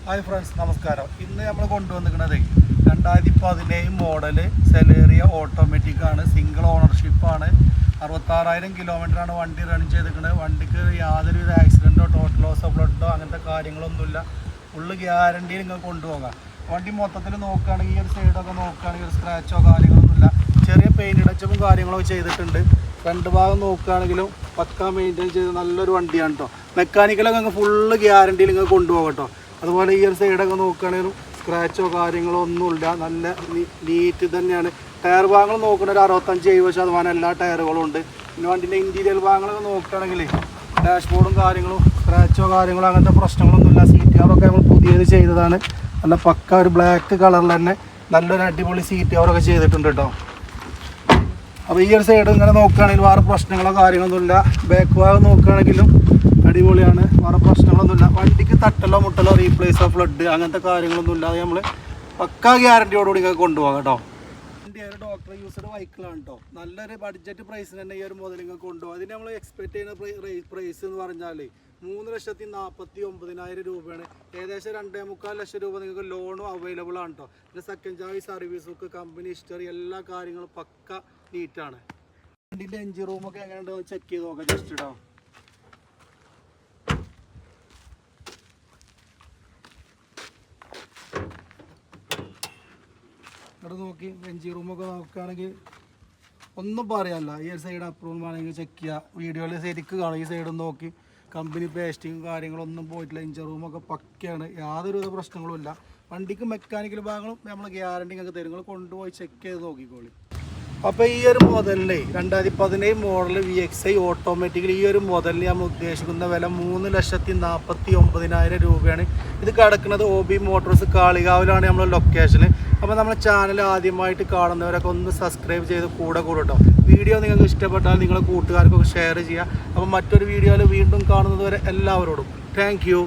Hi friends, നമസ്കാരം. ഇന്ന് നമ്മൾ കൊണ്ടുവന്നിരിക്കുന്നത് 2017 മോഡല് സെലേറിയ ഓട്ടോമാറ്റിക്കാണ്. സിംഗിൾ ഓണർഷിപ്പാണ്. 66,000 കിലോമീറ്ററാണ് വണ്ടി റൺ ചെയ്തിരിക്കുന്നത്. വണ്ടിക്ക് യാതൊരുവിധ ആക്സിഡൻറ്റോ ടോട്ടൽ ലോസോ ബ്ലഡോ അങ്ങനത്തെ കാര്യങ്ങളൊന്നുമില്ല. ഫുള്ള് ഗ്യാരണ്ടി നിങ്ങൾക്ക് കൊണ്ടുപോകാം. വണ്ടി മൊത്തത്തിൽ നോക്കുകയാണെങ്കിൽ ഈ ഒരു സൈഡൊക്കെ നോക്കുകയാണെങ്കിൽ ഒരു സ്ക്രാച്ചോ കാര്യങ്ങളൊന്നുമില്ല. ചെറിയ പെയിൻറ്റ് ടച്ചപ്പും കാര്യങ്ങളൊക്കെ ചെയ്തിട്ടുണ്ട്. ഫ്രണ്ട് ഭാഗം നോക്കുകയാണെങ്കിലും പക്കാ മെയിൻറ്റെയിൻ ചെയ്ത് നല്ലൊരു വണ്ടിയാണ് കേട്ടോ. മെക്കാനിക്കലൊക്കെ നിങ്ങൾക്ക് ഫുള്ള് ഗ്യാരണ്ടിയിൽ നിങ്ങൾക്ക് കൊണ്ടുപോകാം കേട്ടോ. അതുപോലെ ഈ ഒരു സൈഡൊക്കെ നോക്കുകയാണെങ്കിലും സ്ക്രാച്ചോ കാര്യങ്ങളോ ഒന്നുമില്ല. നല്ല നീറ്റ് തന്നെയാണ്. ടയർ ഭാഗങ്ങൾ നോക്കുന്ന ഒരു 65-70% എല്ലാ ടയറുകളും ഉണ്ട്. പിന്നെ വണ്ടിൻ്റെ ഇൻറ്റീരിയർ ഭാഗങ്ങളൊക്കെ നോക്കുകയാണെങ്കിൽ ഡാഷ്ബോർഡും കാര്യങ്ങളും സ്ക്രാച്ചോ കാര്യങ്ങളോ അങ്ങനത്തെ പ്രശ്നങ്ങളൊന്നുമില്ല. സീറ്റ് കവറൊക്കെ നമ്മൾ പുതിയത് ചെയ്തതാണ്. നല്ല പക്ക ഒരു ബ്ലാക്ക് കളറിൽ തന്നെ നല്ലൊരു അടിപൊളി സീറ്റ് കവറൊക്കെ ചെയ്തിട്ടുണ്ട് കേട്ടോ. അപ്പോൾ ഈ ഒരു സൈഡ് ഇങ്ങനെ നോക്കുകയാണെങ്കിൽ വേറെ പ്രശ്നങ്ങളോ കാര്യങ്ങളൊന്നുമില്ല. ബാക്ക് ഭാഗം നോക്കുകയാണെങ്കിലും അടിപൊളിയാണ്. വേറെ പ്രശ്നങ്ങളൊന്നുമില്ല. വണ്ടിക്ക് തട്ടലോ മുട്ടലോ റീപ്ലേസോ ഫ്ലഡ് അങ്ങനത്തെ കാര്യങ്ങളൊന്നും ഇല്ലാതെ നമ്മൾ പക്കാ ഗ്യാരണ്ടിയോടുകൂടി കൊണ്ടുപോകാം കേട്ടോ. വണ്ടി ഒരു ഡോക്ടർ യൂസ്ഡ് വെഹിക്കിളാണ് കേട്ടോ. നല്ലൊരു ബഡ്ജറ്റ് പ്രൈസിന് തന്നെ ഈ ഒരു മുതൽ നിങ്ങൾക്ക് കൊണ്ടുപോകും. അതിന് നമ്മൾ എക്സ്പെക്ട് ചെയ്യുന്ന പ്രൈസ് എന്ന് പറഞ്ഞാൽ 3,49,000 രൂപയാണ്. ഏകദേശം 2.25 ലക്ഷം രൂപ നിങ്ങൾക്ക് ലോണും അവൈലബിൾ ആണ് കേട്ടോ. പിന്നെ second charge service book company history എല്ലാ കാര്യങ്ങളും പക്ക നീറ്റാണ്. വണ്ടിൻ്റെ എഞ്ചിൻ റൂമൊക്കെ എങ്ങനെയുണ്ടോ ചെക്ക് ചെയ്ത് നോക്കാം ജസ്റ്റ് ഇടാം. ഇവിടെ നോക്കി എഞ്ചിൻ റൂമൊക്കെ നോക്കുകയാണെങ്കിൽ ഒന്നും പറയാനില്ല. ഈ ഒരു സൈഡ് അപ്രൂവൽ വേണമെങ്കിൽ ചെക്ക് ചെയ്യുക. വീഡിയോയിൽ ശരിക്ക് കാണും. ഈ സൈഡ് നോക്കി കമ്പനി പേസ്റ്റിങ്ങും കാര്യങ്ങളൊന്നും പോയിട്ടില്ല. എഞ്ചിൻ റൂമൊക്കെ പക്കയാണ്. യാതൊരുവിധ പ്രശ്നങ്ങളും ഇല്ല. വണ്ടിക്ക് മെക്കാനിക്കൽ ഭാഗങ്ങളും നമ്മൾ ഗ്യാരണ്ടി ഒക്കെ തരും. നിങ്ങൾ കൊണ്ടുപോയി ചെക്ക് ചെയ്ത് നോക്കിക്കോളി. അപ്പോൾ ഈ ഒരു മോഡലിൽ 2017 മോഡൽ VXi ഓട്ടോമാറ്റിക്കലി ഈ ഒരു മോഡലിൽ നമ്മൾ ഉദ്ദേശിക്കുന്ന വില 3,49,000 രൂപയാണ്. ഇത് കിടക്കുന്നത് OB മോട്ടോഴ്സ് കാളികാവിലാണ് നമ്മുടെ ലൊക്കേഷൻ. അപ്പോൾ നമ്മുടെ ചാനൽ ആദ്യമായിട്ട് കാണുന്നവരൊക്കെ ഒന്ന് സബ്സ്ക്രൈബ് ചെയ്ത് കൂടെ കേട്ടോ. വീഡിയോ നിങ്ങൾക്ക് ഇഷ്ടപ്പെട്ടാൽ നിങ്ങളുടെ കൂട്ടുകാർക്കൊക്കെ ഷെയർ ചെയ്യുക. അപ്പോൾ മറ്റൊരു വീഡിയോയിൽ വീണ്ടും കാണുന്നത് വരെ എല്ലാവരോടും താങ്ക് യു.